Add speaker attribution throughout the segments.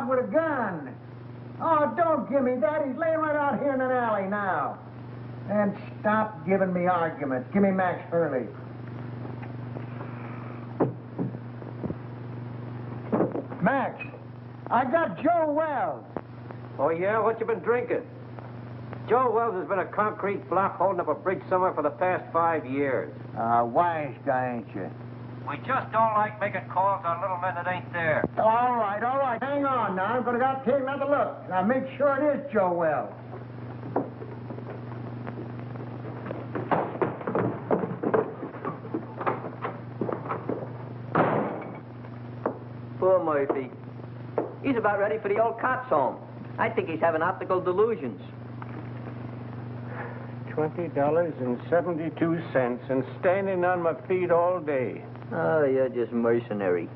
Speaker 1: with a gun. Oh, don't give me that. He's laying right out here in an alley now. And stop giving me arguments. Give me Max Hurley. Max, I got Joe Wells.
Speaker 2: Oh, yeah? What you been drinking? Joe Wells has been a concrete block holding up a bridge somewhere for the past 5 years.
Speaker 1: Wise guy, ain't you?
Speaker 2: We just don't like making calls on little men that ain't there.
Speaker 1: All right, all right. Hang on now. I'm going to take another look. Now, make sure it is Joe Wells.
Speaker 3: Poor Murphy. He's about ready for the old cops' home. I think he's having optical delusions.
Speaker 4: $20.72 and standing on my feet all day.
Speaker 3: Oh, you're just mercenary.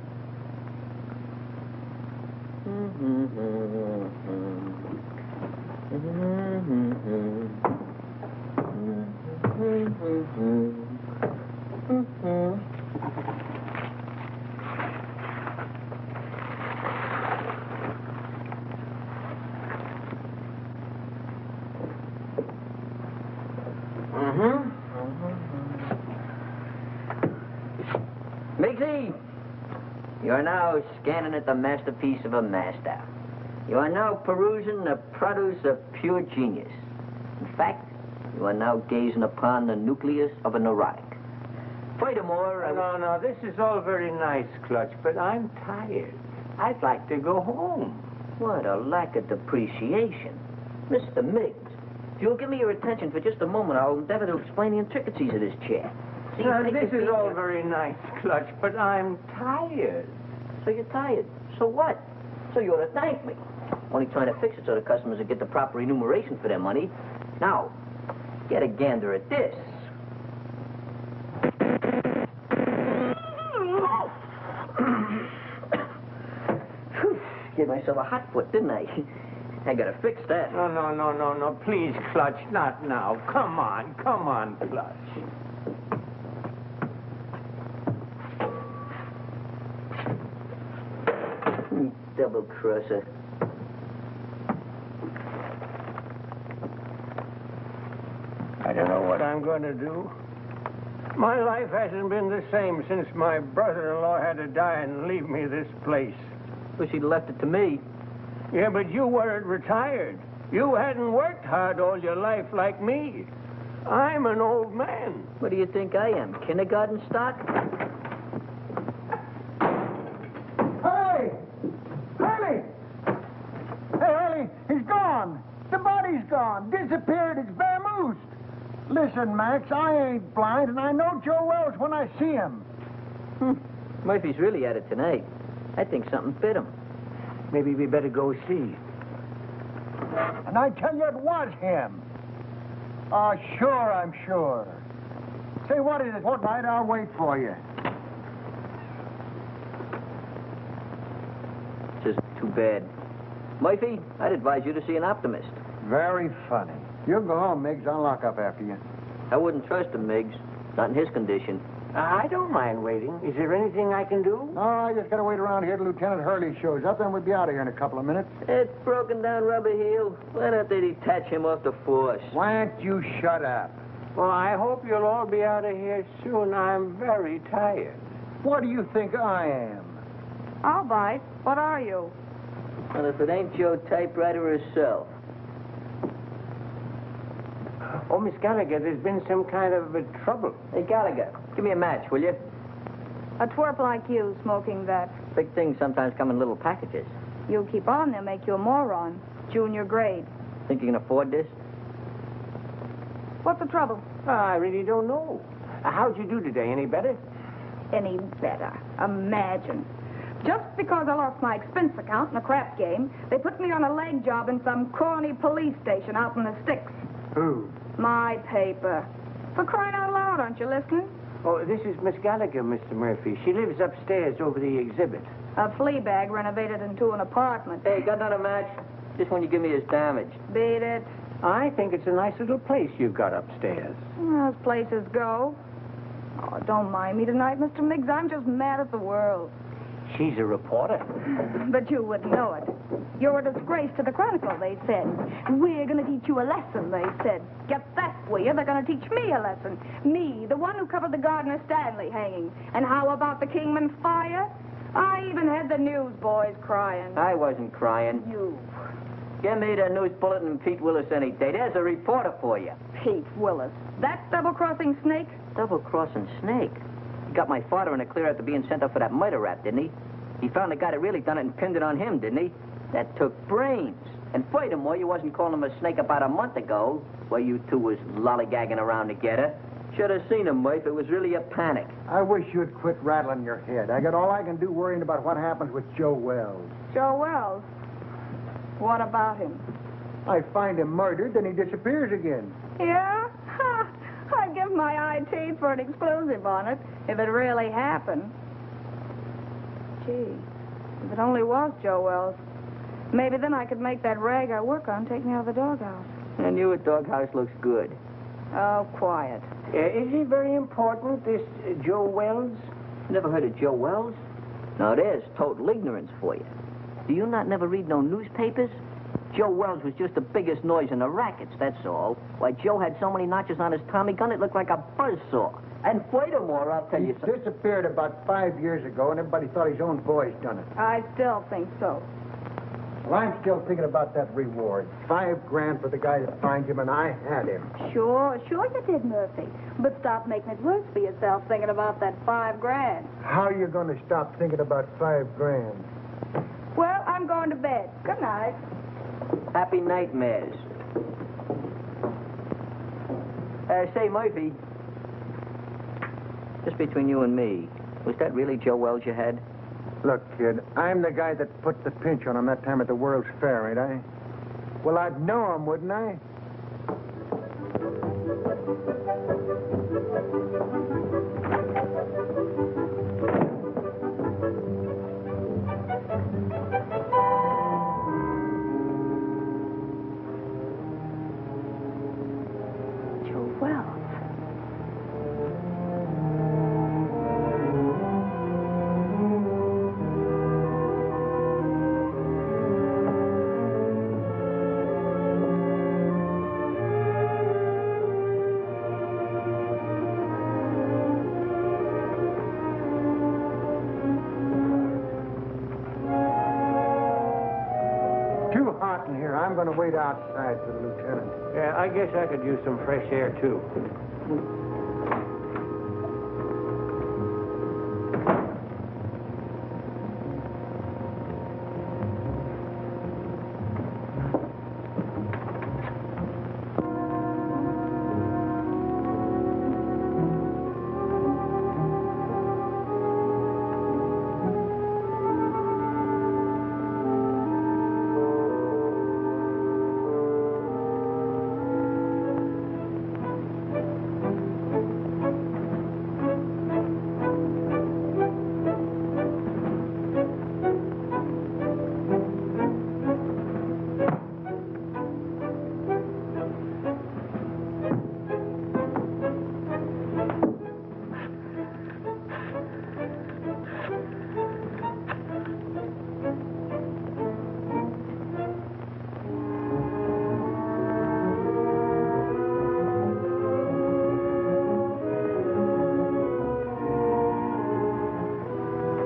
Speaker 3: Miggsy, you are now scanning at the masterpiece of a master. You are now perusing the produce of pure genius. In fact, you are now gazing upon the nucleus of a neurotic. Furthermore,
Speaker 4: No, this is all very nice, Clutch, but I'm tired. I'd like to go home.
Speaker 3: What a lack of depreciation. Mr. Miggs, if you'll give me your attention for just a moment, I'll endeavor to explain the intricacies of this chair. See,
Speaker 4: This is all very nice, Clutch, but I'm tired.
Speaker 3: So you're tired. So what? So you ought to thank me. Only trying to fix it so the customers will get the proper remuneration for their money. Now, get a gander at this. Gave myself a hot foot, didn't I? I gotta fix that.
Speaker 4: No, please, Clutch, not now. Come on, Clutch.
Speaker 3: Double crosser.
Speaker 4: I don't know what I'm going to do. My life hasn't been the same since my brother-in-law had to die and leave me this place.
Speaker 3: Wish he'd left it to me.
Speaker 4: Yeah, but you weren't retired. You hadn't worked hard all your life like me. I'm an old man.
Speaker 3: What do you think I am, kindergarten stock?
Speaker 1: Hurley! Hurley! Hey, Hurley, he's gone. The body's gone. Disappeared. It's vamoosed. Listen, Max, I ain't blind, and I know Joe Wells when I see him.
Speaker 3: Murphy's really at it tonight. I think something bit him.
Speaker 4: Maybe we better go see.
Speaker 1: And I tell you, it was him. Oh, sure, I'm sure. Say, what is it? Fortnight, I'll wait for you.
Speaker 3: Just too bad. Murphy, I'd advise you to see an optimist.
Speaker 1: Very funny. You go home, Miggs. I'll lock up after you.
Speaker 3: I wouldn't trust him, Miggs. Not in his condition.
Speaker 4: I don't mind waiting. Is there anything I can do?
Speaker 1: No, I just gotta wait around here till Lieutenant Hurley shows up, then we'll be out of here in a couple of minutes.
Speaker 3: That broken down rubber heel. Why don't they detach him off the force?
Speaker 1: Why don't you shut up?
Speaker 4: Well, I hope you'll all be out of here soon. I'm very tired.
Speaker 1: What do you think I am?
Speaker 5: All right. What are you?
Speaker 3: Well, if it ain't your typewriter herself.
Speaker 4: Oh, Miss Gallagher, there's been some kind of trouble.
Speaker 3: Hey, Gallagher, give me a match, will you?
Speaker 5: A twerp like you smoking that.
Speaker 3: Big things sometimes come in little packages.
Speaker 5: You keep on, they'll make you a moron. Junior grade.
Speaker 3: Think you can afford this?
Speaker 5: What's the trouble?
Speaker 4: I really don't know. How'd you do today? Any better?
Speaker 5: Any better. Imagine. Just because I lost my expense account in a crap game, they put me on a leg job in some corny police station out in the sticks.
Speaker 1: Who?
Speaker 5: My paper. For crying out loud, aren't you listening?
Speaker 4: Oh, this is Miss Gallagher, Mr. Murphy. She lives upstairs over the exhibit.
Speaker 5: A flea bag renovated into an apartment.
Speaker 3: Hey, got another match? Just when you give me his damage.
Speaker 5: Beat it.
Speaker 4: I think it's a nice little place you've got upstairs.
Speaker 5: As places go. Oh, don't mind me tonight, Mr. Miggs. I'm just mad at the world.
Speaker 3: she's a reporter.
Speaker 5: But you wouldn't know it. You're a disgrace to the Chronicle, they said. We're going to teach you a lesson, they said. Get that, will you? They're going to teach me a lesson. Me, the one who covered the Gardner Stanley hanging. And how about the Kingman fire? I even had the newsboys crying.
Speaker 3: I wasn't crying.
Speaker 5: You.
Speaker 3: Give me the news bulletin and Pete Willis any day. There's a reporter for you.
Speaker 5: Pete Willis. That double-crossing snake?
Speaker 3: Double-crossing snake? He got my father in a clear after being sent up for that murder rap, didn't he? He found the guy that really done it and pinned it on him, didn't he? That took brains. And furthermore, you wasn't calling him a snake about a month ago, where you two was lollygagging around together. Should have seen him, Murph. It was really a panic.
Speaker 1: I wish you'd quit rattling your head. I got all I can do worrying about what happens with Joe Wells.
Speaker 5: Joe Wells? What about him?
Speaker 1: I find him murdered, then he disappears again.
Speaker 5: Yeah? Ha! I'd give my eye teeth for an exclusive on it, if it really happened. Gee, if it only was Joe Wells. Maybe then I could make that rag I work on take me out of the doghouse.
Speaker 3: And you at doghouse looks good.
Speaker 5: Oh, quiet.
Speaker 4: Is he very important, this Joe Wells?
Speaker 3: Never heard of Joe Wells? Now, there's total ignorance for you. Do you not never read no newspapers? Joe Wells was just the biggest noise in the rackets, that's all. Why, Joe had so many notches on his Tommy gun, it looked like a buzzsaw. And furthermore, I'll tell
Speaker 1: He
Speaker 3: you something.
Speaker 1: disappeared about 5 years ago, and everybody thought his own boys done it.
Speaker 5: I still think so.
Speaker 1: Well, I'm still thinking about that reward. $5,000 for the guy that finds him, and I had him.
Speaker 5: Sure you did, Murphy. But stop making it worse for yourself thinking about that $5,000.
Speaker 1: How are you going to stop thinking about $5,000?
Speaker 5: Well, I'm going to bed. Good night.
Speaker 3: Happy nightmares. Say, Murphy, just between you and me, was that really Joe Wells you had?
Speaker 1: Look, kid, I'm the guy that put the pinch on him that time at the World's Fair, ain't I? Well, I'd know him, wouldn't I?
Speaker 5: Joe Wells.
Speaker 1: Too hot in here. I'm going to wait outside for the lieutenant.
Speaker 4: Yeah, I guess I could use some fresh air, too.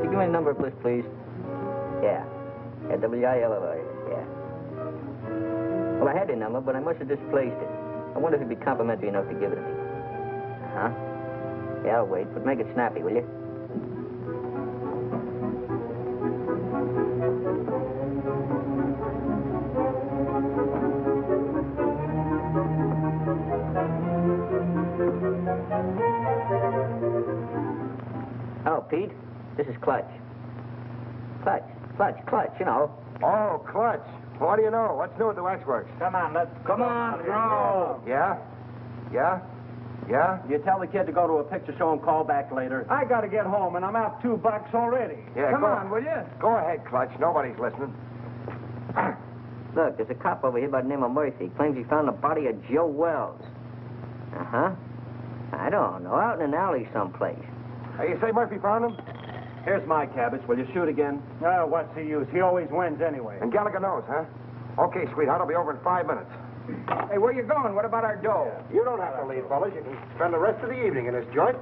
Speaker 3: Give me a number of list, please. Yeah. WILLI. Yeah. Well, I had your number, but I must have displaced it. I wonder if you'd be complimentary enough to give it to me. Uh-huh. Yeah, I'll wait, but make it snappy, will you? Oh, Pete, this is Clutch. Clutch, you know.
Speaker 2: Oh, Clutch. What do you know? What's new at the waxworks?
Speaker 4: Come on, let's
Speaker 2: Come on, throw. Yeah?
Speaker 6: You tell the kid to go to a picture show and call back later.
Speaker 4: I got to get home, and I'm out $2 already.
Speaker 2: Yeah,
Speaker 4: Come
Speaker 2: go
Speaker 4: on, will you?
Speaker 2: Go ahead, Clutch. Nobody's listening.
Speaker 3: Look, there's a cop over here by the name of Murphy. Claims he found the body of Joe Wells. Uh-huh. I don't know, out in an alley someplace.
Speaker 2: Hey, you say Murphy found him?
Speaker 6: Here's my cabbage. Will you shoot again?
Speaker 4: Oh, what's the use? He always wins anyway.
Speaker 7: And Gallagher knows, huh? Okay, sweetheart, I'll be over in 5 minutes.
Speaker 1: Hey, where you going? What about our dough?
Speaker 7: You don't have to leave, fellas. You can spend the rest of the evening in this joint.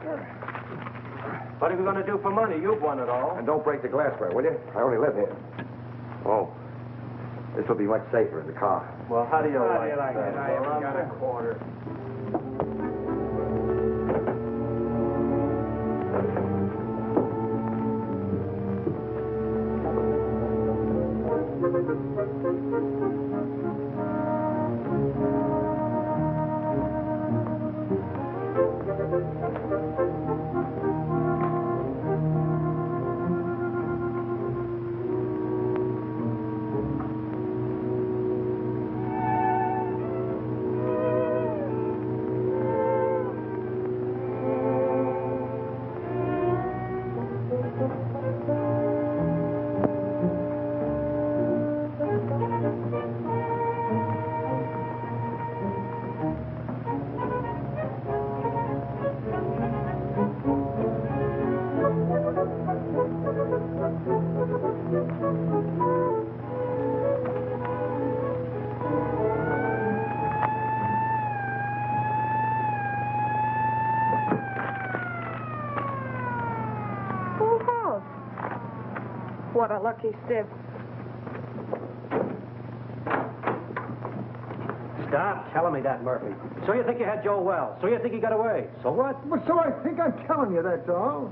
Speaker 6: What are we going to do for money? You've won it all.
Speaker 7: And don't break the glassware, will you? I only live here. Oh, this will be much safer in the car.
Speaker 6: Well, how do you like
Speaker 4: it? I haven't got a quarter.
Speaker 5: What a lucky stiff.
Speaker 2: Stop telling me that, Murphy. So you think you had Joe Wells. So you think he got away. So what?
Speaker 1: Well, so I think I'm telling you, that's all.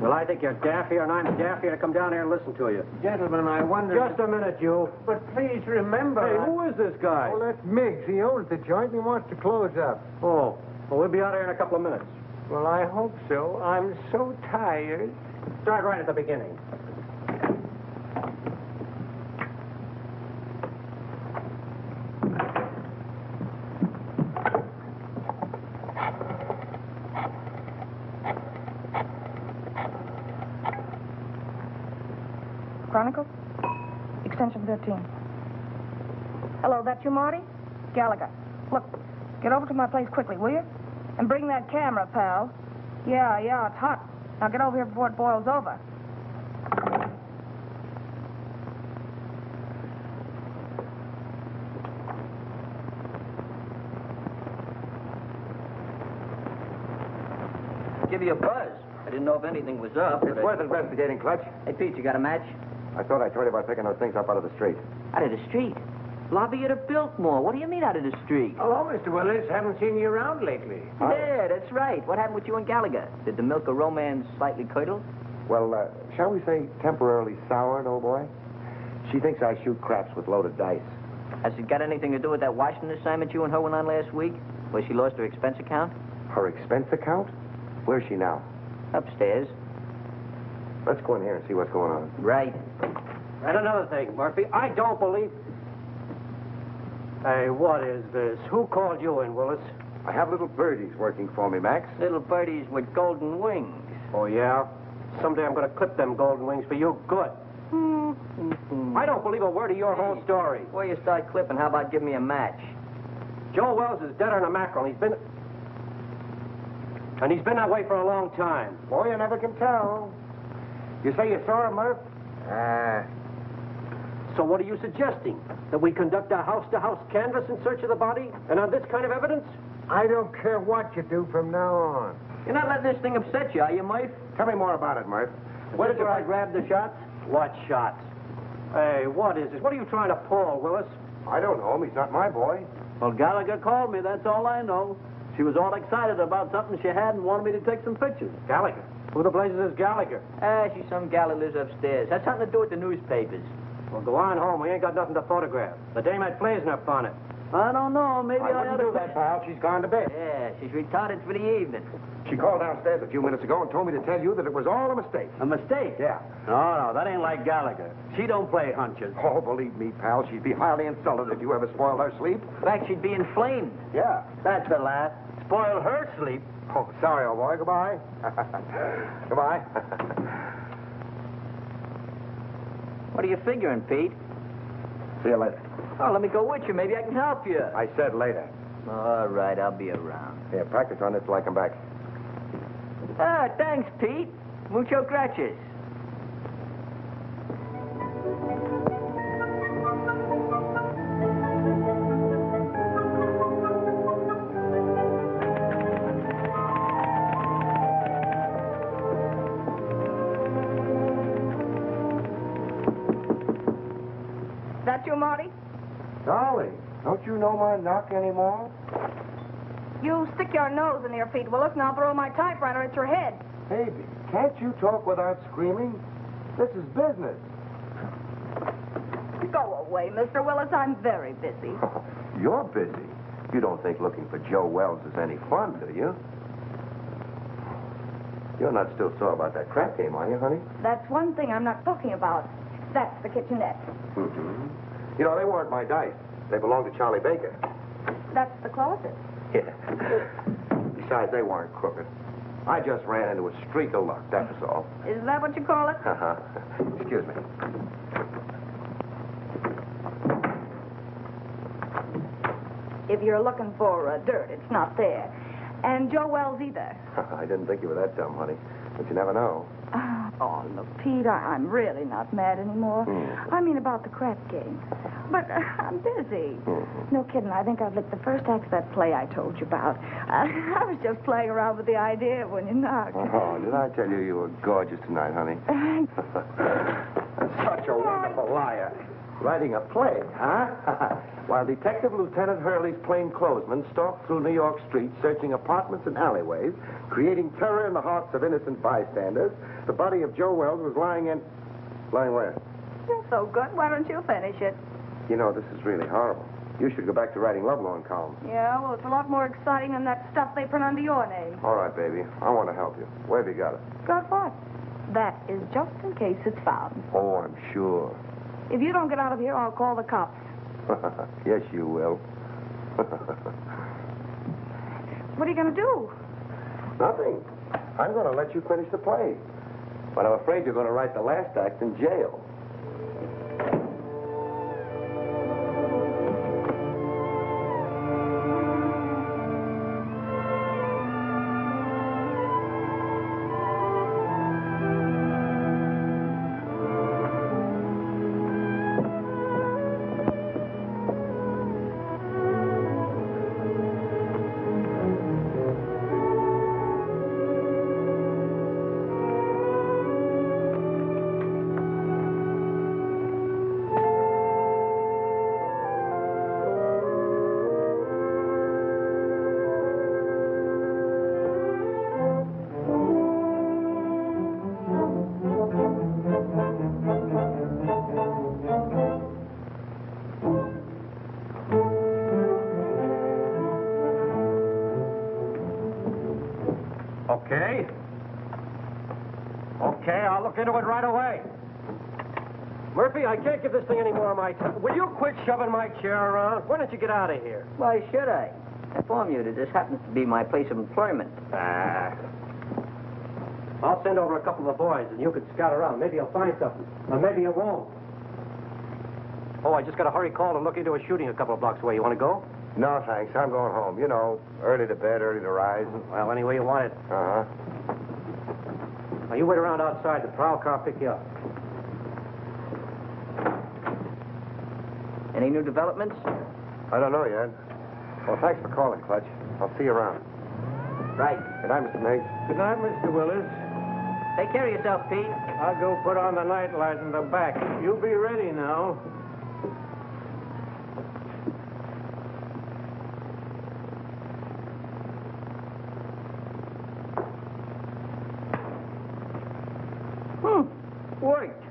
Speaker 2: Well, I think you're daffier and I'm daffier to come down here and listen to you.
Speaker 4: Gentlemen, I wonder...
Speaker 2: Just a minute, you.
Speaker 4: But please remember...
Speaker 2: Hey, who is this guy?
Speaker 1: Well, that's Miggs. He owns the joint and he wants to close up.
Speaker 2: Oh, well, we'll be out here in a couple of minutes.
Speaker 4: Well, I hope so. I'm so tired.
Speaker 2: Start right at the beginning.
Speaker 5: Chronicle? Extension 13. Hello, that you, Marty? Gallagher. Look, get over to my place quickly, will you? And bring that camera, pal. Yeah, it's hot. Now get over here before it boils over.
Speaker 3: Give you a buzz. I didn't know if anything was up.
Speaker 7: It's worth investigating, Clutch.
Speaker 3: Hey, Pete, you got a match?
Speaker 7: I thought I told you about picking those things up out of the street.
Speaker 3: Out of the street? Lobby at Biltmore. What do you mean out of the street?
Speaker 4: Hello, Mr. Willis. Haven't seen you around lately.
Speaker 3: Yeah, that's right. What happened with you and Gallagher? Did the milk of romance slightly curdle?
Speaker 7: Well, shall we say temporarily soured, old boy? She thinks I shoot craps with loaded dice.
Speaker 3: Has it got anything to do with that Washington assignment you and her went on last week? Where she lost her expense account?
Speaker 7: Her expense account? Where's she now?
Speaker 3: Upstairs.
Speaker 7: Let's go in here and see what's going on.
Speaker 3: Right.
Speaker 2: And another thing, Murphy, I don't believe... Hey, what is this? Who called you in, Willis?
Speaker 7: I have little birdies working for me, Max.
Speaker 3: Little birdies with golden wings.
Speaker 2: Oh, yeah? Someday I'm going to clip them golden wings for you good. I don't believe a word of your whole story.
Speaker 3: Before you start clipping, how about giving me a match?
Speaker 2: Joe Wells is deader than a mackerel. He's been that way for a long time.
Speaker 7: Boy, you never can tell. You say you saw him, Murph?
Speaker 2: So what are you suggesting? That we conduct a house-to-house canvass in search of the body? And on this kind of evidence?
Speaker 1: I don't care what you do from now on.
Speaker 3: You're not letting this thing upset you, are you, Murph?
Speaker 7: Tell me more about it, Murph.
Speaker 2: Where did I grab the shots? What shots? Hey, what is this? What are you trying to pull, Willis?
Speaker 7: I don't know him. He's not my boy.
Speaker 6: Well, Gallagher called me. That's all I know. She was all excited about something she had and wanted me to take some pictures.
Speaker 2: Gallagher? Who the blazes is Gallagher?
Speaker 3: She's some gal who lives upstairs. Has something to do with the newspapers.
Speaker 2: Well, go on home. We ain't got nothing to photograph. The dame had blazing up on it.
Speaker 6: I don't know. Maybe I
Speaker 7: wouldn't
Speaker 6: ought to
Speaker 7: do that, pal. She's gone to bed.
Speaker 3: Yeah, she's retarded for the evening.
Speaker 7: She called downstairs a few minutes ago and told me to tell you that it was all a mistake.
Speaker 6: A mistake?
Speaker 7: Yeah.
Speaker 6: No, that ain't like Gallagher. She don't play hunches.
Speaker 7: Oh, believe me, pal, she'd be highly insulted if you ever spoiled her sleep.
Speaker 3: In fact, she'd be inflamed.
Speaker 7: Yeah.
Speaker 6: That's the laugh. Spoil her sleep.
Speaker 7: Oh, sorry, old boy. Goodbye. Goodbye.
Speaker 3: What are you figuring, Pete?
Speaker 7: See you later.
Speaker 3: Oh, let me go with you. Maybe I can help you.
Speaker 7: I said later.
Speaker 3: All right, I'll be around.
Speaker 7: Yeah, practice on this till I come back.
Speaker 3: Ah, thanks, Pete. Mucho gracias.
Speaker 5: That you, Marty?
Speaker 7: Dolly, don't you know my knock anymore?
Speaker 5: You stick your nose in here, Pete Willis, and I'll throw my typewriter at your head.
Speaker 7: Baby, can't you talk without screaming? This is business.
Speaker 5: Go away, Mr. Willis. I'm very busy.
Speaker 7: You're busy. You don't think looking for Joe Wells is any fun, do you? You're not still sore about that crap game, are you, honey?
Speaker 5: That's one thing I'm not talking about. That's the kitchenette.
Speaker 7: Mm-hmm. You know, they weren't my dice. They belonged to Charlie Baker.
Speaker 5: That's the closet.
Speaker 7: Yeah. Besides, they weren't crooked. I just ran into a streak of luck, that was all.
Speaker 5: Is that what you call it?
Speaker 7: Uh-huh. Excuse me.
Speaker 5: If you're looking for dirt, it's not there. And Joe Wells either.
Speaker 7: I didn't think you were that dumb, honey. But you never know.
Speaker 5: Oh, look, Pete, I'm really not mad anymore. I mean about the crap game. But I'm busy. No kidding, I think I've licked the first act of that play I told you about. I was just playing around with the idea when you knocked.
Speaker 7: Oh, did I tell you you were gorgeous tonight, honey? Such a wonderful liar. Writing a play, huh? While Detective Lieutenant Hurley's plainclothesmen stalked through New York streets, searching apartments and alleyways, creating terror in the hearts of innocent bystanders, the body of Joe Wells was lying in... Lying where?
Speaker 5: You're so good. Why don't you finish it?
Speaker 7: You know, this is really horrible. You should go back to writing lovelorn columns.
Speaker 5: Yeah, well, it's a lot more exciting than that stuff they print under your name.
Speaker 7: All right, baby. I want to help you. Where have you got it?
Speaker 5: Got what? That is just in case it's found.
Speaker 7: Oh, I'm sure.
Speaker 5: If you don't get out of here, I'll call the cops.
Speaker 7: Yes, you will.
Speaker 5: What are you going to do?
Speaker 7: Nothing. I'm going to let you finish the play. But I'm afraid you're going to write the last act in jail.
Speaker 2: Okay, I'll look into it right away. Murphy, I can't give this thing any more of my time. Will you quit shoving my chair around? Why don't you get out of here?
Speaker 3: Why should I? I inform you that this happens to be my place of employment.
Speaker 2: I'll send over a couple of boys, and you can scout around. Maybe you'll find something. Or maybe you won't. Oh, I just got a hurry call to look into a shooting a couple of blocks away. You want to go?
Speaker 7: No, thanks. I'm going home. You know, early to bed, early to rise.
Speaker 2: Well, any way you want it.
Speaker 7: Uh-huh.
Speaker 2: Now, you wait around outside. The prowl car will pick you up.
Speaker 3: Any new developments?
Speaker 7: I don't know yet. Well, thanks for calling, Clutch. I'll see you around.
Speaker 3: Right.
Speaker 7: Good night, Mr. Miggs.
Speaker 4: Good night, Mr. Willis.
Speaker 3: Take care of yourself, Pete.
Speaker 4: I'll go put on the night light in the back. You be ready now.
Speaker 3: Worked.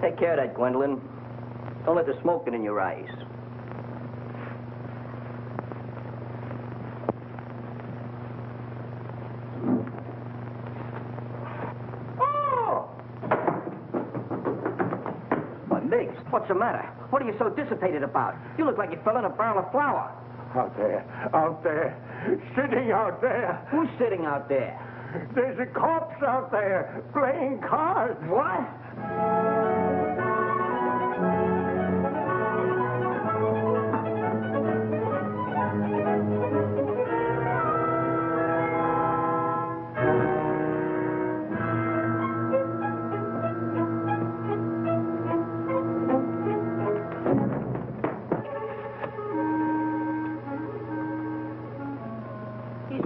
Speaker 3: Take care of that, Gwendolyn. Don't let the smoke get in your eyes. the matter? What are you so dissipated about? You look like you fell in a barrel of flour.
Speaker 4: Out there, sitting out there.
Speaker 3: Who's sitting out there?
Speaker 4: There's a corpse out there playing cards.
Speaker 3: What?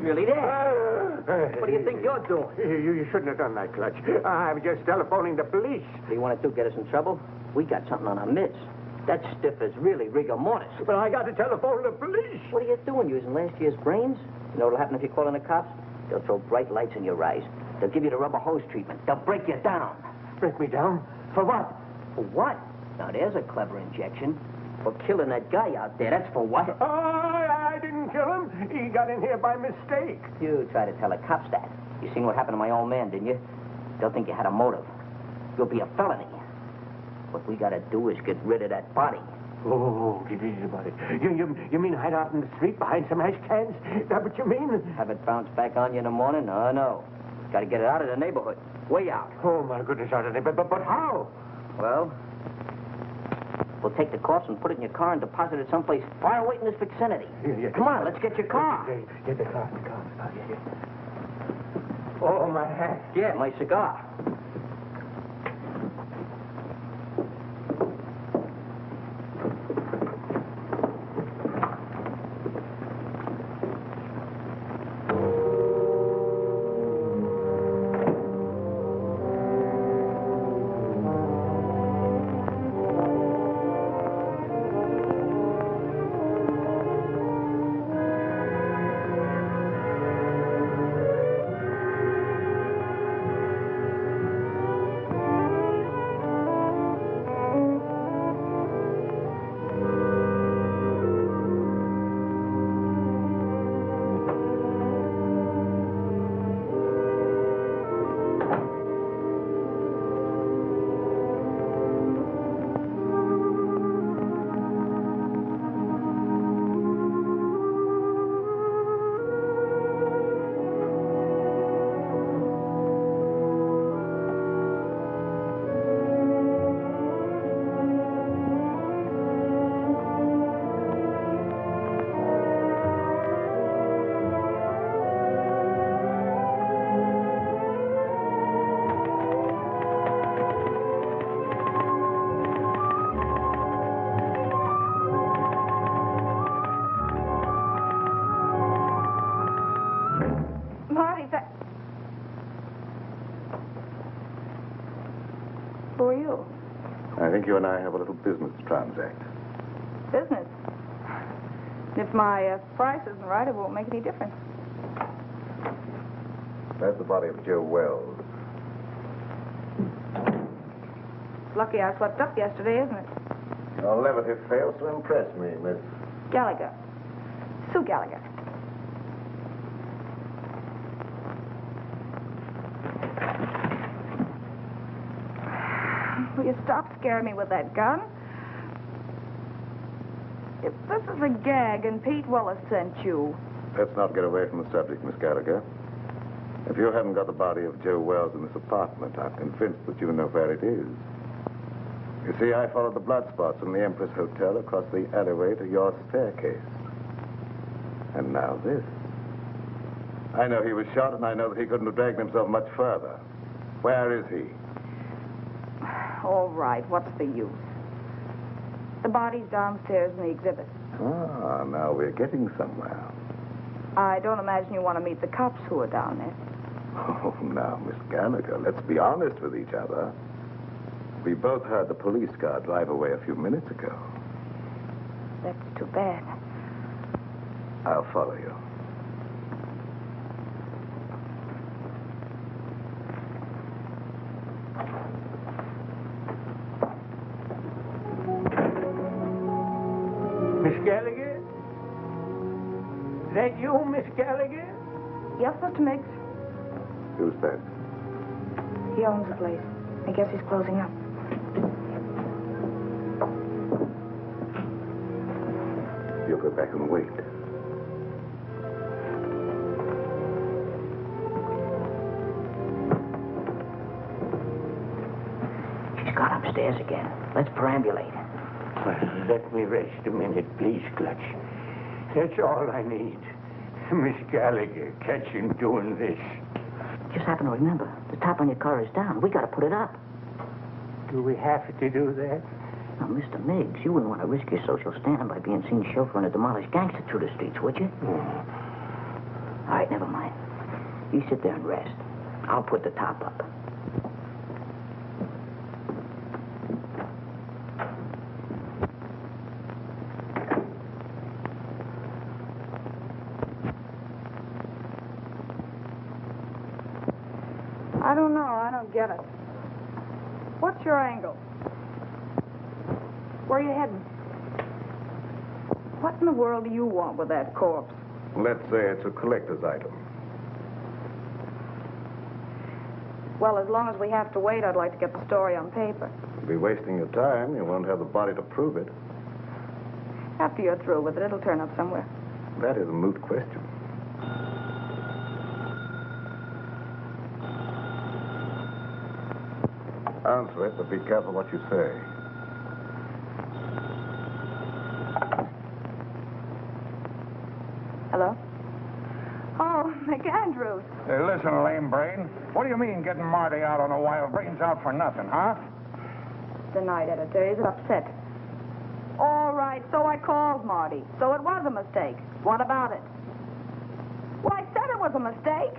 Speaker 3: Really there. What do you think you're doing?
Speaker 4: You shouldn't have done that, Clutch. I'm just telephoning the police.
Speaker 3: What do you want to do, get us in trouble? We got something on our midst. That stiff is really rigor mortis.
Speaker 4: But I got to telephone the police.
Speaker 3: What are you doing, using last year's brains? You know what'll happen if you call in the cops? They'll throw bright lights in your eyes. They'll give you the rubber hose treatment. They'll break you down.
Speaker 4: Break me down? For what?
Speaker 3: For what? Now, there's a clever injection. For killing that guy out there. That's for what?
Speaker 4: Oh, I didn't kill him. He got in here by mistake.
Speaker 3: You try to tell the cops that. You seen what happened to my old man, didn't you? They'll think you had a motive. You'll be a felony. What we gotta do is get rid of that body.
Speaker 4: Oh, get easy about it. You mean hide out in the street behind some ash cans? Is that what you mean?
Speaker 3: Have it bounce back on you in the morning? Oh, no. Gotta get it out of the neighborhood. Way out.
Speaker 4: Oh, my goodness, out of there. But how?
Speaker 3: Well, we'll take the corpse and put it in your car and deposit it someplace far away in this vicinity.
Speaker 4: Yeah.
Speaker 3: Come on, let's get your car.
Speaker 4: Get the car. Yeah. Oh, my hat.
Speaker 3: Yeah, my cigar.
Speaker 5: Who are you?
Speaker 7: I think you and I have a little business to transact.
Speaker 5: Business? If my price isn't right, it won't make any difference.
Speaker 7: That's the body of Joe Wells.
Speaker 5: Lucky I slept up yesterday, isn't it?
Speaker 7: Your levity fails to impress me, Miss...
Speaker 5: Gallagher. Sue Gallagher. Will you stop scaring me with that gun? If this is a gag and Pete Willis sent you...
Speaker 7: Let's not get away from the subject, Miss Gallagher. If you haven't got the body of Joe Wells in this apartment, I'm convinced that you know where it is. You see, I followed the blood spots from the Empress Hotel across the alleyway to your staircase. And now this. I know he was shot, and I know that he couldn't have dragged himself much further. Where is he?
Speaker 5: All right, what's the use? The body's downstairs in the exhibit.
Speaker 7: Ah, now we're getting somewhere.
Speaker 5: I don't imagine you want to meet the cops who are down there.
Speaker 7: Oh, now, Miss Gallagher, let's be honest with each other. We both heard the police car drive away a few minutes ago.
Speaker 5: That's too bad.
Speaker 7: I'll follow you.
Speaker 4: Miss Gallagher? Is that you, Miss Gallagher?
Speaker 5: Yes, Mr. Miggs.
Speaker 7: Who's that?
Speaker 5: He owns the place. I guess he's closing up.
Speaker 7: go back and wait.
Speaker 3: She's gone upstairs again. Let's perambulate.
Speaker 4: Well, let me rest a minute, please, Clutch. That's all I need. Miss Gallagher, catch him doing this.
Speaker 3: Just happen to remember, the top on your car is down. We gotta put it up.
Speaker 4: Do we have to do that?
Speaker 3: Now, Mr. Miggs, you wouldn't want to risk your social standing by being seen chauffeuring a demolished gangster through the streets, would you? All right, never mind. You sit there and rest. I'll put the top up.
Speaker 5: I don't know. I don't get it. What's your angle? Where are you heading? What in the world do you want with that corpse?
Speaker 7: Let's say it's a collector's item.
Speaker 5: Well, as long as we have to wait, I'd like to get the story on paper.
Speaker 7: You'll be wasting your time. You won't have the body to prove it.
Speaker 5: After you're through with it, it'll turn up somewhere.
Speaker 7: That is a moot question. Answer it, but be careful what you say.
Speaker 5: Hello? Oh, McAndrews.
Speaker 8: Hey, listen, lame brain. What do you mean getting Marty out on a wild brains out for nothing, huh?
Speaker 5: The night editor is upset. All right, so I called Marty. So it was a mistake. What about it? Well, I said it was a mistake.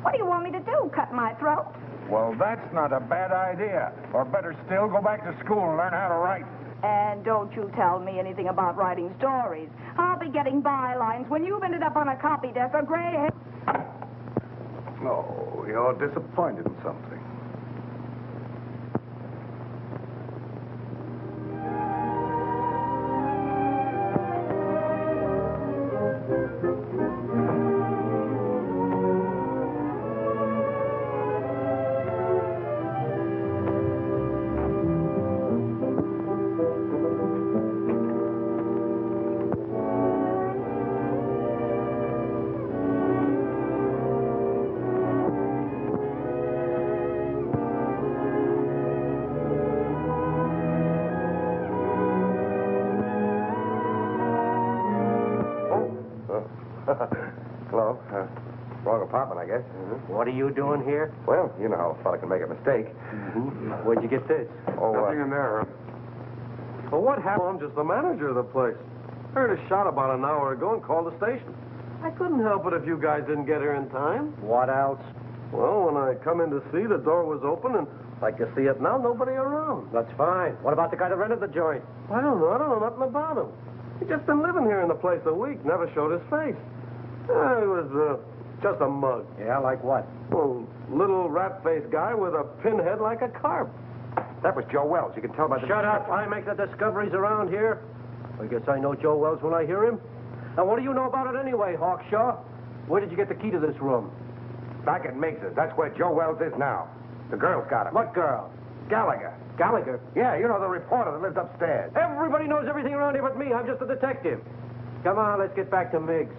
Speaker 5: What do you want me to do, cut my throat?
Speaker 8: Well, that's not a bad idea. Or better still, go back to school and learn how to write.
Speaker 5: And don't you tell me anything about writing stories. I'll be getting bylines when you've ended up on a copy desk or gray hair.
Speaker 7: No, you're disappointed in something. Hello. Wrong apartment, I guess.
Speaker 2: What are you doing here?
Speaker 7: Well, you know how a fella can make a mistake.
Speaker 2: Where'd you get this?
Speaker 7: Oh,
Speaker 9: Nothing in there. Well, what happened? I'm just the manager of the place. Heard a shot about an hour ago and called the station. I couldn't help it if you guys didn't get here in time.
Speaker 2: What else?
Speaker 9: Well, when I come in to see, the door was open, and like you see it now, nobody around.
Speaker 2: That's fine. What about the guy that rented the joint?
Speaker 9: I don't know nothing about him. He's just been living here in the place a week, never showed his face. He was just a mug.
Speaker 2: Yeah, like what?
Speaker 9: Well, little rat-faced guy with a pinhead like a carp.
Speaker 7: that was Joe Wells. You can tell by the...
Speaker 2: Shut up. I make the discoveries around here. I guess I know Joe Wells when I hear him. Now, what do you know about it anyway, Hawkshaw? Where did you get the key to this room?
Speaker 7: Back at Miggs's. That's where Joe Wells is now. The girl's got him.
Speaker 2: What girl?
Speaker 7: Gallagher.
Speaker 2: Gallagher?
Speaker 7: Yeah, you know, the reporter that lives upstairs.
Speaker 2: Everybody knows everything around here but me. I'm just a detective. Come on, let's get back to Miggs.